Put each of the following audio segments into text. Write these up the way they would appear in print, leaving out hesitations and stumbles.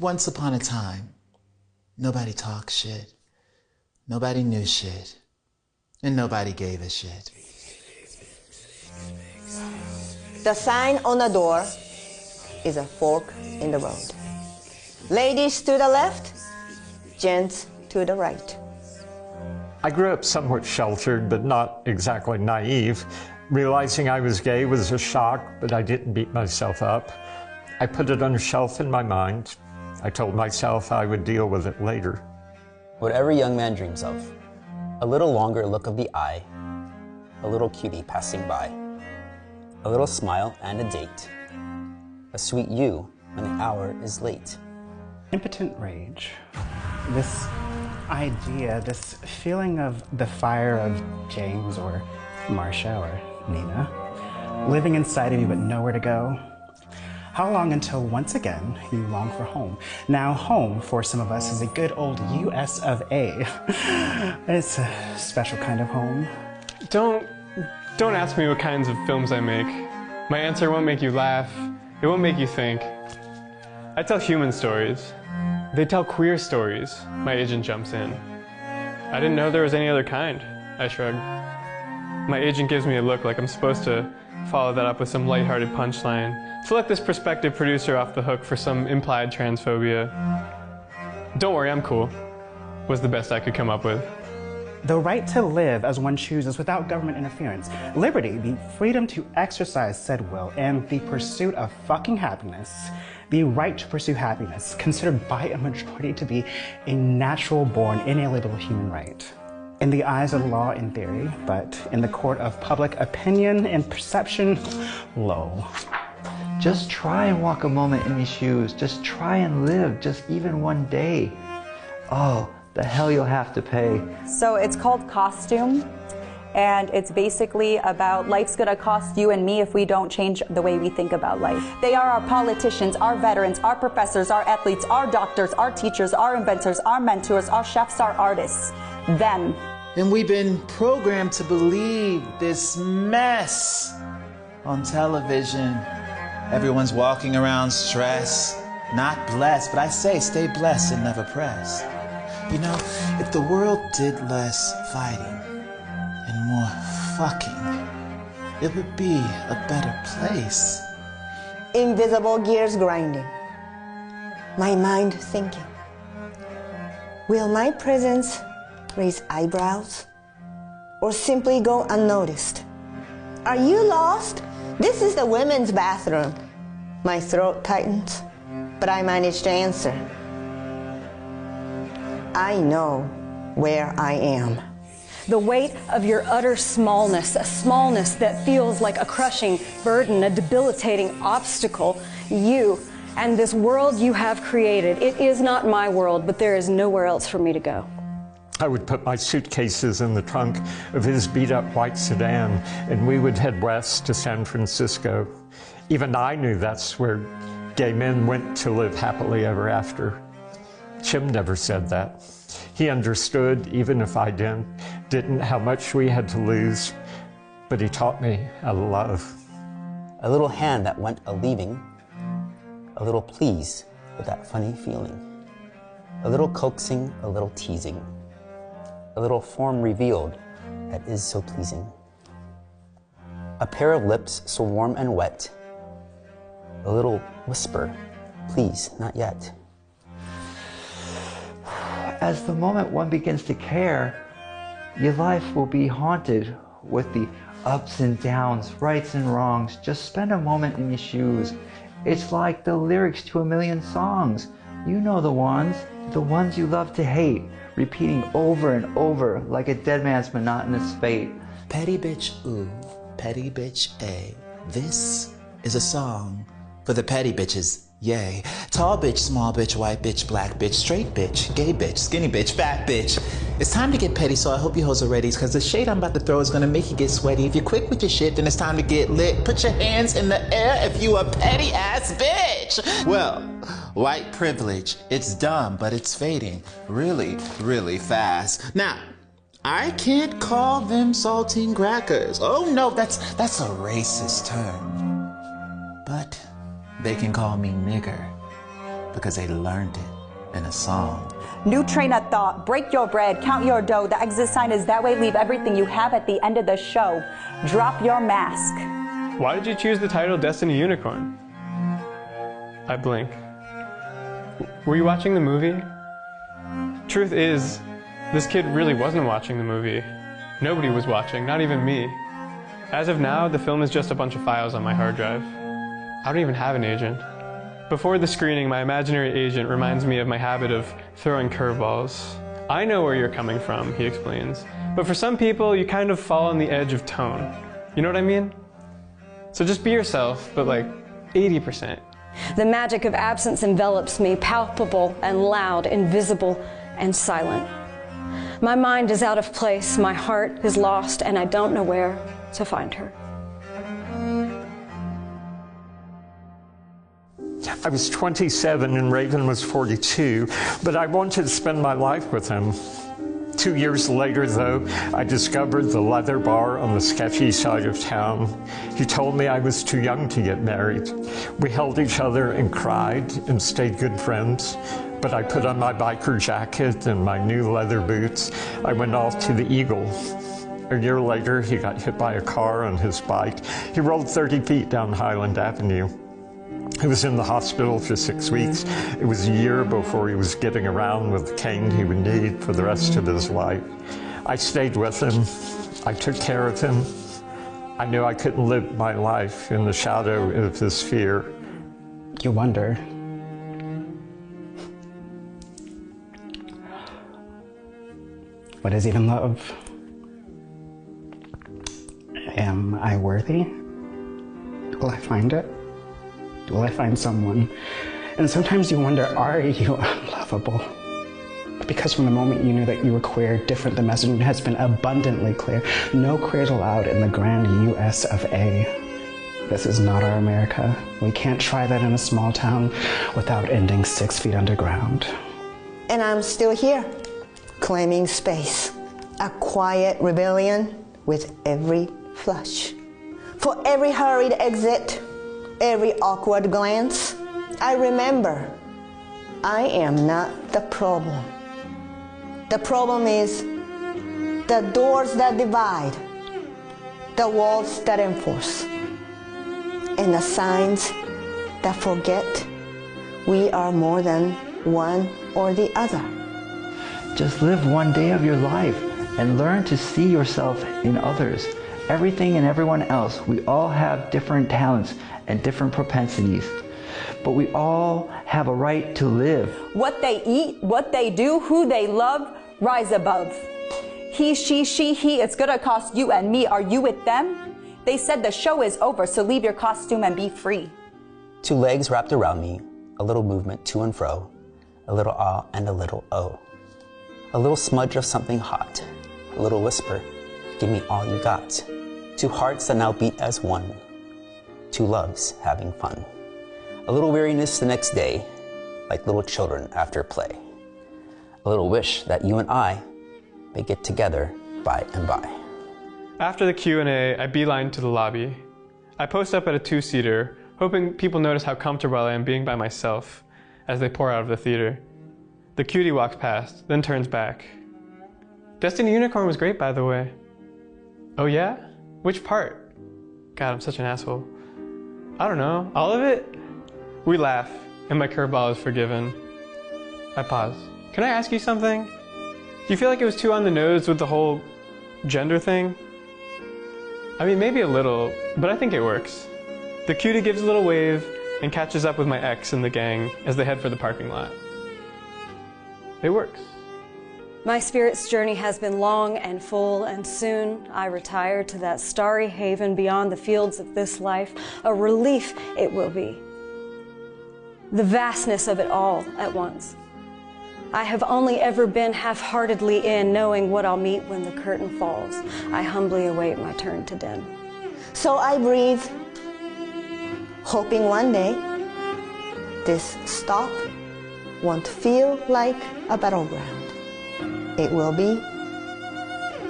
Once upon a time, nobody talked shit, nobody knew shit, and nobody gave a shit. The sign on the door is a fork in the road. Ladies to the left, gents to the right. I grew up somewhat sheltered, but not exactly naive. Realizing I was gay was a shock, but I didn't beat myself up. I put it on a shelf in my mind. I told myself I would deal with it later. What every young man dreams of. A little longer look of the eye. A little cutie passing by. A little smile and a date. A sweet you when the hour is late. Impotent rage. This idea, this feeling of the fire of James or Marcia or Nina, living inside of you but nowhere to go. How long until once again you long for home? Now home for some of us is a good old US of A. It's a special kind of home. Don't ask me what kinds of films I make. My answer won't make you laugh. It won't make you think. I tell human stories. They tell queer stories. My agent jumps in. I didn't know there was any other kind. I shrugged. My agent gives me a look like I'm supposed to follow that up with some lighthearted punchline to let this prospective producer off the hook for some implied transphobia. Don't worry, I'm cool, was the best I could come up with. The right to live as one chooses without government interference. Liberty, the freedom to exercise said will, and the pursuit of fucking happiness. The right to pursue happiness, considered by a majority to be a natural-born, inalienable human right. In the eyes of the law in theory, but in the court of public opinion and perception, low. Just try and walk a moment in these shoes. Just try and live, just even one day. Oh, the hell you'll have to pay. So it's called Costume, and it's basically about life's gonna cost you and me if we don't change the way we think about life. They are our politicians, our veterans, our professors, our athletes, our doctors, our teachers, our inventors, our mentors, our chefs, our artists. Them. And we've been programmed to believe this mess on television. Everyone's walking around stressed, not blessed, but I say stay blessed and never pressed. You know, if the world did less fighting and more fucking, it would be a better place. Invisible gears grinding. My mind thinking. Will my presence raise eyebrows or simply go unnoticed? Are you lost? This is the women's bathroom. My throat tightens, but I manage to answer. I know where I am. The weight of your utter smallness, a smallness that feels like a crushing burden, a debilitating obstacle. You and this world you have created. It is not my world, but there is nowhere else for me to go. I would put my suitcases in the trunk of his beat-up white sedan, and we would head west to San Francisco. Even I knew that's where gay men went to live happily ever after. Jim never said that. He understood, even if I didn't, how much we had to lose, but he taught me how to love. A little hand that went a-leaving. A little please with that funny feeling. A little coaxing, a little teasing. A little form revealed that is so pleasing. A pair of lips so warm and wet. A little whisper, please, not yet. As the moment one begins to care, your life will be haunted with the ups and downs, rights and wrongs. Just spend a moment in your shoes. It's like the lyrics to a million songs. You know the ones you love to hate, repeating over and over like a dead man's monotonous fate. Petty bitch ooh, petty bitch A. This is a song for the petty bitches, yay. Tall bitch, small bitch, white bitch, black bitch, straight bitch, gay bitch, skinny bitch, fat bitch. It's time to get petty, so I hope you hoes are ready, cause the shade I'm about to throw is gonna make you get sweaty. If you're quick with your shit, then it's time to get lit. Put your hands in the air if you a petty ass bitch. Well, white privilege, it's dumb, but it's fading really, really fast. Now, I can't call them saltine crackers. Oh no, that's a racist term. But they can call me nigger. because they learned it in a song. New train of thought, break your bread, count your dough. The exit sign is that way, leave everything you have at the end of the show. Drop your mask. Why did you choose the title Destiny Unicorn? I blink. Were you watching the movie? Truth is, this kid really wasn't watching the movie. Nobody was watching, not even me. As of now, the film is just a bunch of files on my hard drive. I don't even have an agent. Before the screening, my imaginary agent reminds me of my habit of throwing curveballs. I know where you're coming from, he explains. But for some people, you kind of fall on the edge of tone. You know what I mean? So just be yourself, but like 80%. The magic of absence envelops me, palpable and loud, invisible and silent. My mind is out of place, my heart is lost, and I don't know where to find her. I was 27 and Raven was 42, but I wanted to spend my life with him. 2 years later, though, I discovered the leather bar on the sketchy side of town. He told me I was too young to get married. We held each other and cried and stayed good friends. But I put on my biker jacket and my new leather boots. I went off to the Eagle. A year later, he got hit by a car on his bike. He rolled 30 feet down Highland Avenue. He was in the hospital for 6 weeks. It was a year before he was getting around with the cane he would need for the rest of his life. I stayed with him. I took care of him. I knew I couldn't live my life in the shadow of his fear. You wonder, what is even love? Am I worthy? Will I find it? Will I find someone? And sometimes you wonder, are you unlovable? Because from the moment you knew that you were queer, different, the messaging has been abundantly clear. No queers allowed in the grand US of A. This is not our America. We can't try that in a small town without ending 6 feet underground. And I'm still here, claiming space. A quiet rebellion with every flush. For every hurried exit, every awkward glance, I remember I am not the problem. The problem is the doors that divide, the walls that enforce, and the signs that forget we are more than one or the other. Just live one day of your life and learn to see yourself in others. Everything and everyone else, we all have different talents and different propensities, but we all have a right to live. What they eat, what they do, who they love, rise above. He, she, he, it's gonna cost you and me. Are you with them? They said the show is over, so leave your costume and be free. 2 legs wrapped around me, a little movement to and fro, a little ah and a little oh. A little smudge of something hot, a little whisper, give me all you got. 2 hearts that now beat as one, 2 loves having fun. A little weariness the next day, like little children after play. A little wish that you and I may get together by and by. After the Q&A, I beeline to the lobby. I post up at a 2-seater, hoping people notice how comfortable I am being by myself as they pour out of the theater. The cutie walks past, then turns back. Destiny Unicorn was great, by the way. Oh yeah? Which part? God, I'm such an asshole. I don't know, all of it? We laugh, and my curveball is forgiven. I pause. Can I ask you something? Do you feel like it was too on the nose with the whole gender thing? I mean, maybe a little, but I think it works. The cutie gives a little wave and catches up with my ex and the gang as they head for the parking lot. It works. My spirit's journey has been long and full, and soon I retire to that starry haven beyond the fields of this life. A relief it will be. The vastness of it all at once. I have only ever been half-heartedly in, knowing what I'll meet when the curtain falls. I humbly await my turn to den. So I breathe, hoping one day this stop won't feel like a battleground. It will be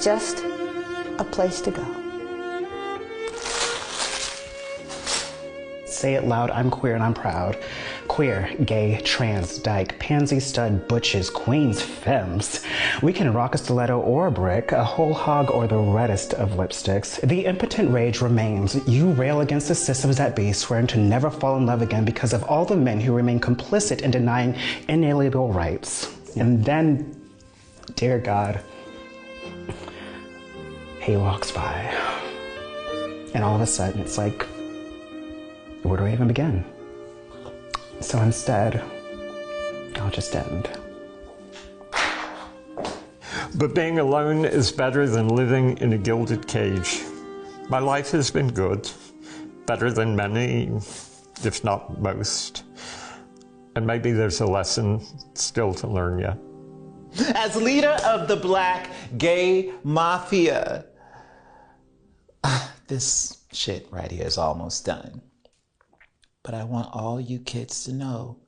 just a place to go. Say it loud, I'm queer and I'm proud. queer, gay, trans, dyke, pansy, stud, butches, queens, femmes. We can rock a stiletto or a brick, a whole hog or the reddest of lipsticks. The impotent rage remains. You rail against the systems that be, swearing to never fall in love again because of all the men who remain complicit in denying inalienable rights. And then, dear God, he walks by. And all of a sudden, it's like, where do I even begin? So instead, I'll just end. But being alone is better than living in a gilded cage. My life has been good, better than many, if not most. And maybe there's a lesson still to learn yet. As leader of the Black Gay Mafia, this shit right here is almost done. But I want all you kids to know,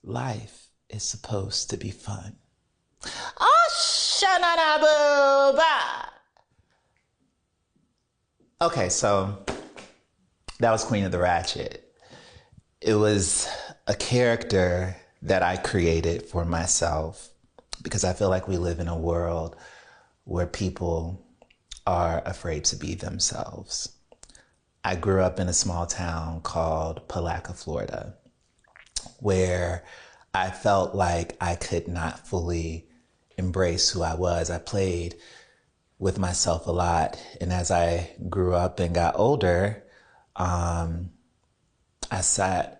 life is supposed to be fun. Oh, shanana-boo-ba! Okay, so that was Queen of the Ratchet. It was a character that I created for myself because I feel like we live in a world where people are afraid to be themselves. I grew up in a small town called Palaca, Florida, where I felt like I could not fully embrace who I was. I played with myself a lot. And as I grew up and got older, I sought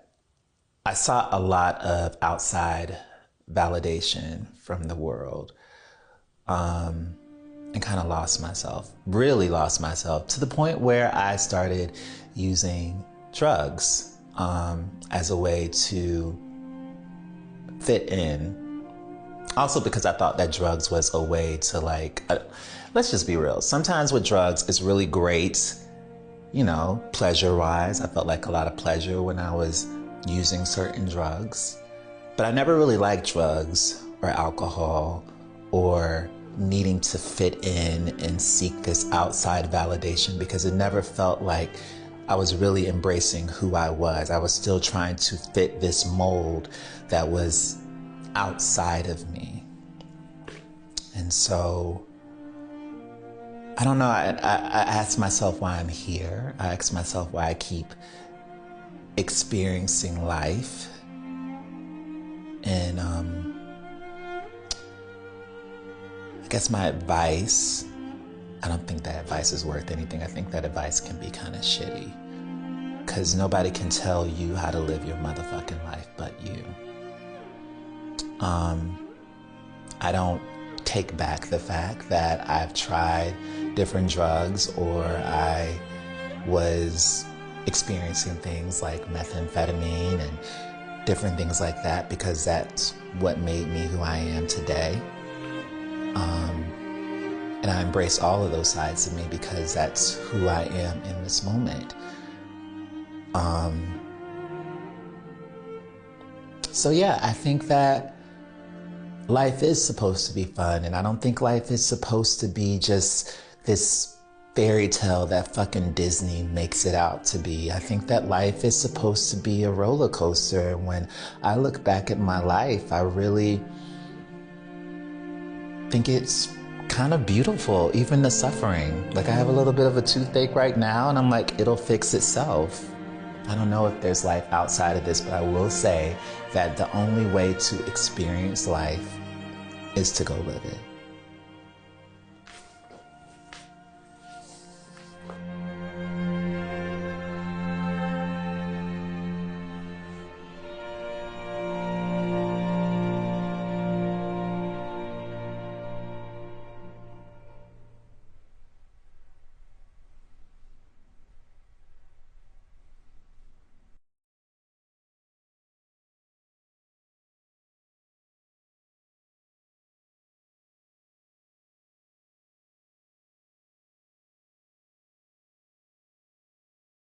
a lot of outside validation from the world. And kind of lost myself, really lost myself, to the point where I started using drugs as a way to fit in. Also because I thought that drugs was a way to let's just be real. Sometimes with drugs, it's really great, you know, pleasure-wise. I felt like a lot of pleasure when I was using certain drugs. But I never really liked drugs or alcohol or needing to fit in and seek this outside validation because it never felt like I was really embracing who I was. I was still trying to fit this mold that was outside of me. And so, I don't know, I asked myself why I'm here. I asked myself why I keep experiencing life. And I guess my advice, I don't think that advice is worth anything. I think that advice can be kind of shitty because nobody can tell you how to live your motherfucking life but you. I don't take back the fact that I've tried different drugs or I was experiencing things like methamphetamine and different things like that because that's what made me who I am today. And I embrace all of those sides of me because that's who I am in this moment. So yeah, I think that life is supposed to be fun, and I don't think life is supposed to be just this fairy tale that fucking Disney makes it out to be. I think that life is supposed to be a roller coaster, and when I look back at my life, I really think it's kind of beautiful, even the suffering. Like I have a little bit of a toothache right now and I'm like, it'll fix itself. I don't know if there's life outside of this, but I will say that the only way to experience life is to go live it.